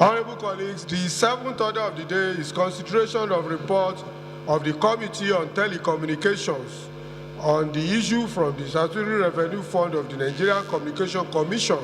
Honorable colleagues, the seventh order of the day is consideration of report of the Committee on Telecommunications on the issue from the Statutory Revenue Fund of the Nigerian Communication Commission,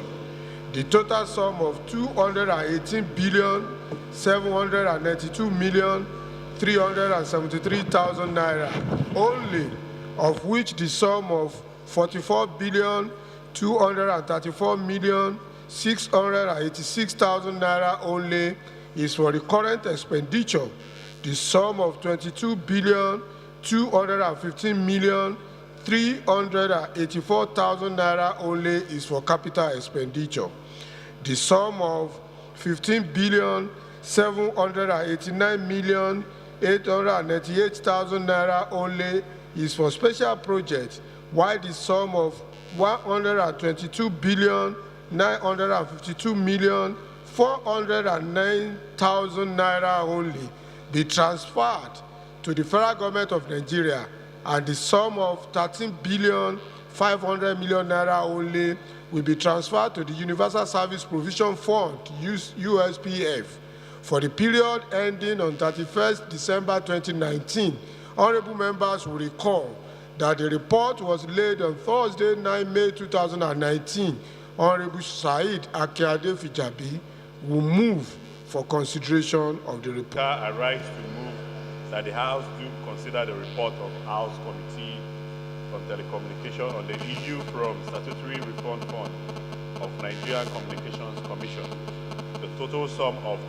the total sum of 218,792,373,000 naira only, of which the sum of 44,234,686,000 naira only is for the current expenditure. The sum of 22,215,384,000 naira only is for capital expenditure. The sum of 15,789,898,000 naira only is for special projects, while the sum of 122,952,409,000 naira only be transferred to the federal government of Nigeria, and the sum of 13,500,000,000 naira only will be transferred to the Universal Service Provision Fund, USPF, for the period ending on 31st December 2019. Honorable members will recall that the report was laid on Thursday, 9 May 2019. Honorable Said Akeade Fijabi will move for consideration of the report. I rise to move that the House do consider the report of House Committee on Telecommunication on the issue from Statutory Reform Fund of Nigerian Communications Commission, the total sum of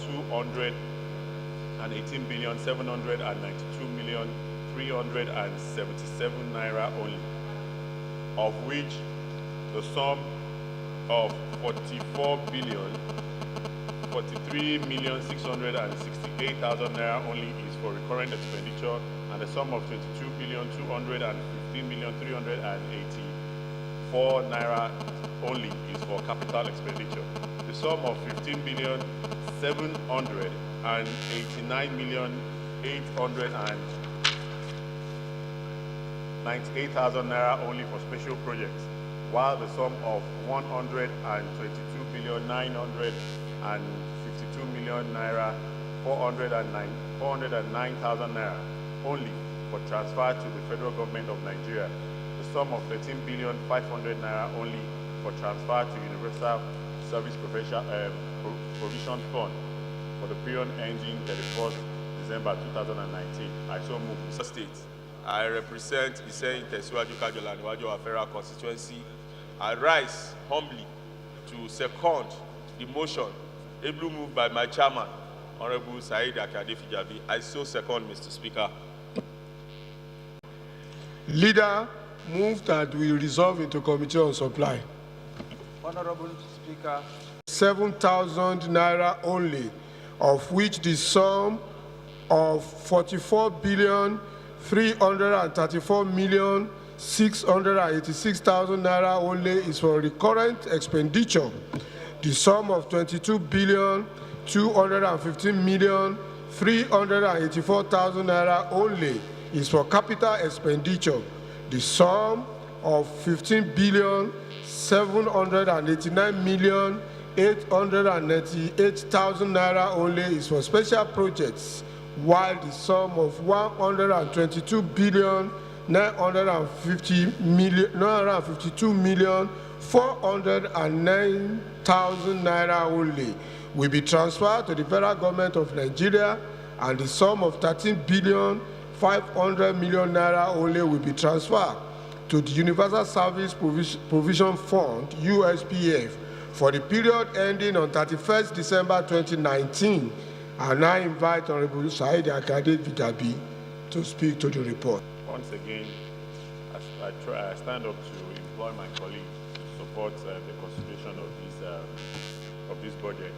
218,792,377 naira only, of which the sum of 43,668,000 naira only is for recurrent expenditure, and the sum of 22,215,384 naira only is for capital expenditure. The sum of 15,789,898,000 naira only for special projects, while the sum of 122,952,000,000 naira 409,000 naira only for transfer to the federal government of Nigeria. The sum of 13,500,000,000 naira only for transfer to Universal Service Provision Fund for the period ending 31st December 2019. I so move. Mr. State, I represent Isen Tesiwaju Kajola Niwaju Afera constituency. I rise humbly to second the motion ably moved by my chairman, Honorable Said Akeade Fijabi. I so second, Mr. Speaker. Leader, move that we resolve into Committee on Supply. Honorable Speaker. 7,000 naira only, of which the sum of 44,334,686,000 naira only is for recurrent expenditure. The sum of 22,215,384,000 naira only is for capital expenditure. The sum of 15,789,898,000 naira only is for special projects, while the sum of 122,952,409,000 naira only will be transferred to the federal government of Nigeria, and the sum of 13,500,000,000 naira only will be transferred to the Universal Service Provision Fund, USPF, for the period ending on 31st December 2019. And I invite Honorable Said Akeade Fijabi to speak to the report. Once again, I stand up to employ my colleagues to support the consideration of this budget.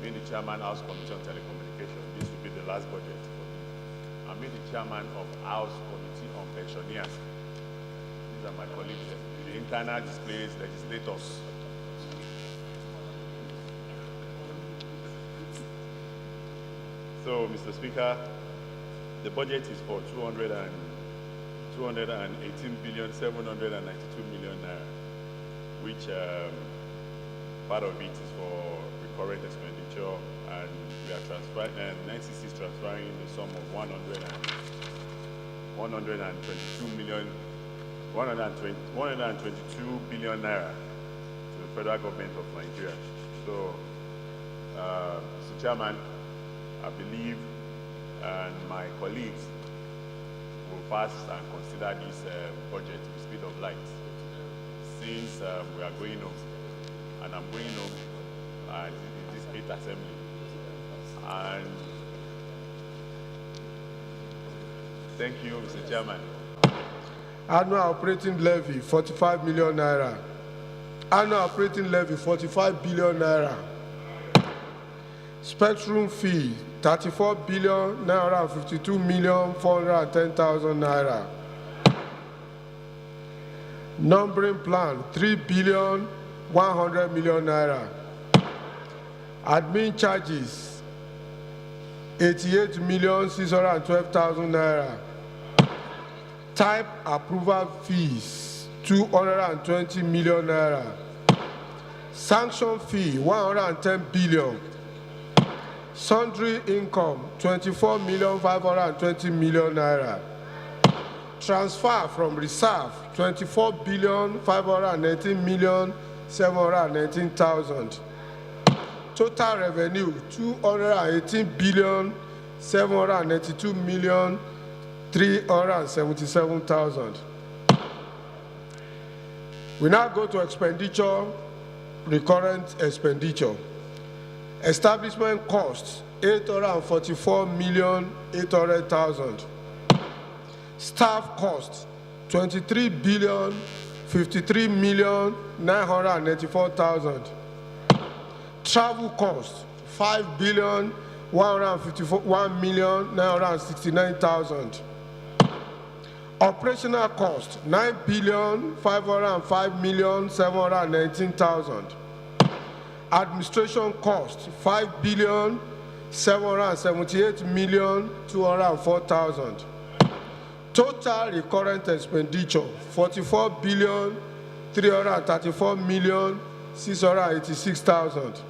Being the chairman House Committee on Telecommunication, this will be the last budget for me. I'm the chairman of House Committee on Pensioners. These are my colleagues, the internal displays legislators. So, Mr. Speaker, the budget is for 218,792,000,000 naira, which part of it is for current expenditure, and we are transferring, NCC is transferring the sum of 122 billion naira to the federal government of Nigeria. So, Mr. Chairman, I believe, and my colleagues will pass and consider this budget with speed of light, since we are going home, and I'm going home in this 8th assembly. And thank you, Mr. Chairman. Annual operating levy, 45 million naira. Annual operating levy, 45 billion naira. Spectrum fee, 34 billion naira, 52 million 410,000 naira. Numbering plan, 3 billion 100 million naira. Admin charges, 88 million 612,000 naira. Type approval fees, 220 million naira. Sanction fee, 110 billion. Sundry income, 24 million 520 million naira. Transfer from reserve, 24 billion 519 million 719,000. Total revenue, 218 billion 792 million 377,000. We now go to expenditure, recurrent expenditure. Establishment costs, 844 million 800,000. Staff costs, 23 billion 53 million 994,000. Travel costs, 5 billion 151 million 969,000. Operational cost, 9 billion 505 million 719,000. Administration cost, 5 billion 778 million 204,000. Total recurrent expenditure, 44 billion 334 million 686,000.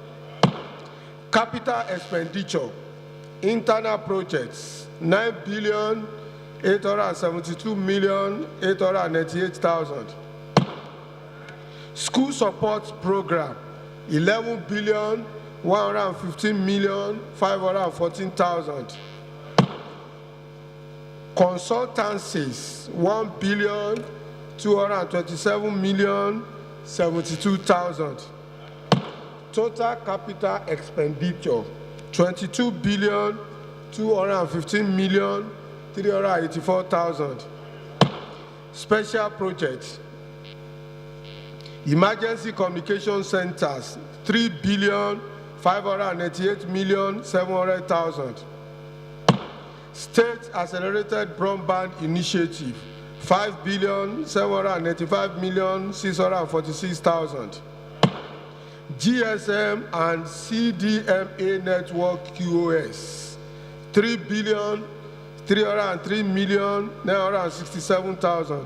Capital expenditure, internal projects, 9 billion 872 million 898,000. School support program, 11 billion 115 million 514,000. Consultancies, 1 billion 227 million 72,000. Total capital expenditure, 22 billion 215 million 384,000. Special projects, emergency communication centers, 3 billion 588 million 700,000. State accelerated broadband initiative, 5 billion 785 million 646,000. GSM and CDMA network QoS, 3 billion 303 million 967,000.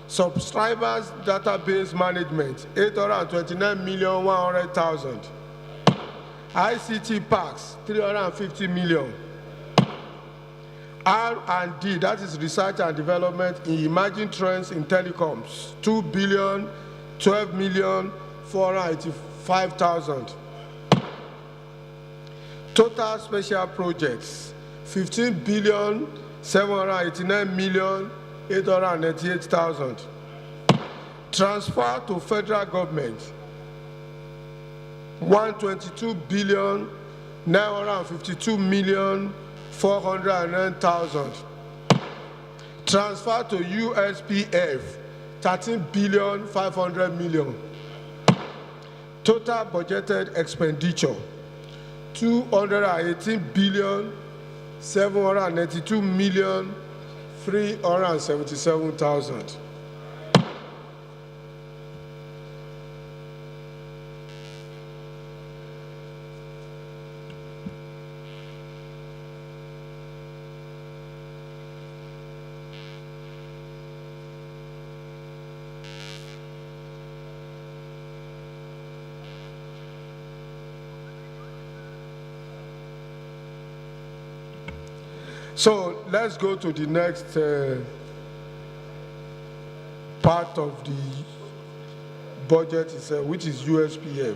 Subscribers database management, 829 million 100,000. ICT parks, 350 million. R&D, that is research and development in emerging trends in telecoms, 2 billion 12 million 485,000. Total special projects, 15 billion 789 million 888,000. Transfer to federal government, 122 billion 952 million 409,000. Transfer to USPF, 13 billion 500 million. Total budgeted expenditure, 218 billion 792 million 377,000. So let's go to the next part of the budget itself, which is USPF.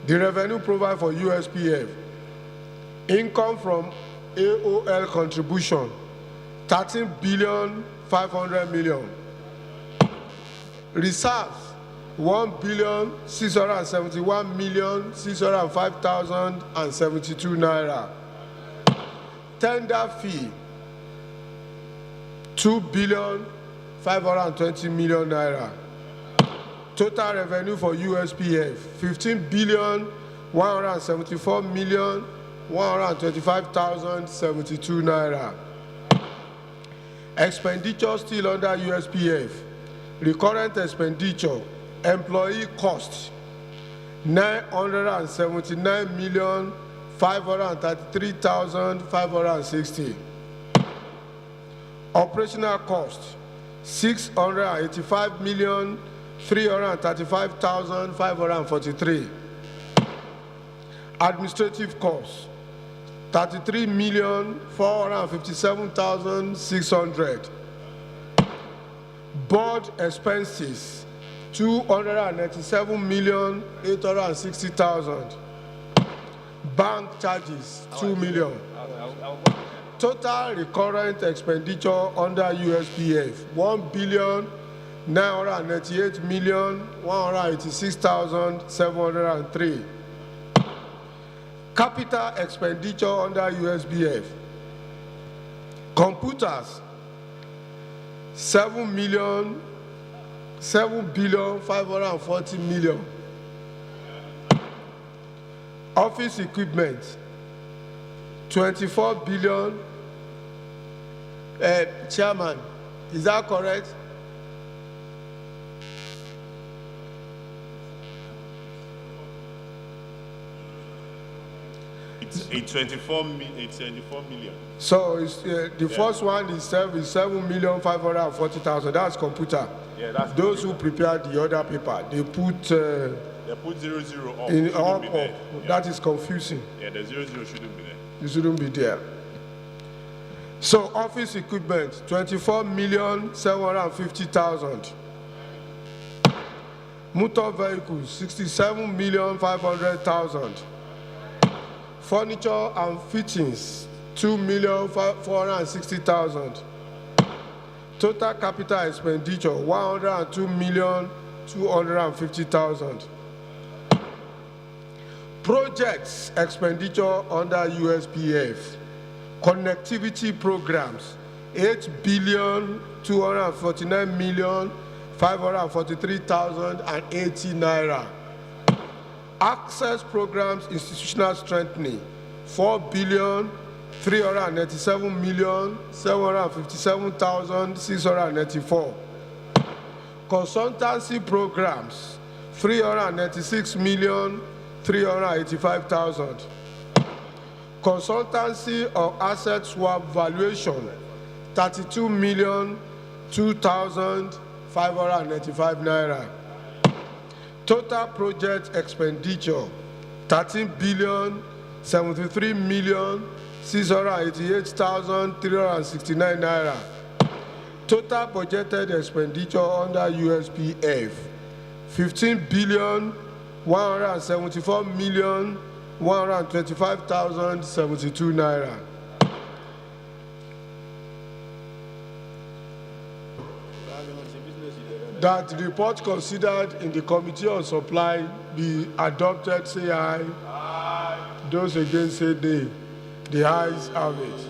The revenue provided for USPF, income from AOL contribution, 13,500,000,000. Reserves, 1,671,605,072 naira. Tender fee, 2,520,000,000 naira. Total revenue for USPF, 15,174,125,072 naira. Expenditure still under USPF. Recurrent expenditure, employee cost, 979,533,560. Operational cost, 685,335,543. Administrative cost, 33,457,600. Board expenses, 297,860,000. Bank charges, 2 million. Total recurrent expenditure under USPF, 1,998,186,703. Capital expenditure under USPF, computers, 7,540,000,000. Office equipment, 24 billion. Chairman, is that correct? It's 24 million. So it's, the first one is 7,540,000. That's computer. Yeah, that's those computer. who prepared the other paper. They put They put 00 up. in Shouldn't up. be there. Yeah. That is confusing. Yeah, the 00 shouldn't be there. It shouldn't be there. So office equipment, 24,750,000. Motor vehicles, 67,500,000. Furniture and fittings, 2,460,000. Total capital expenditure, 102,250,000. Projects expenditure under USPF. Connectivity programs, 8,249,543,080 naira. Access programs institutional strengthening, 4,397,757,694. Consultancy programs, 396,385,000. Consultancy of asset swap valuation, 32,002,595 naira. Total project expenditure, 13,073,688,369 naira. Total budgeted expenditure under USPF, 15,174,125,072 naira. That the report considered in the Committee on Supply be adopted, say aye. Aye. Those against say nay. The ayes have it.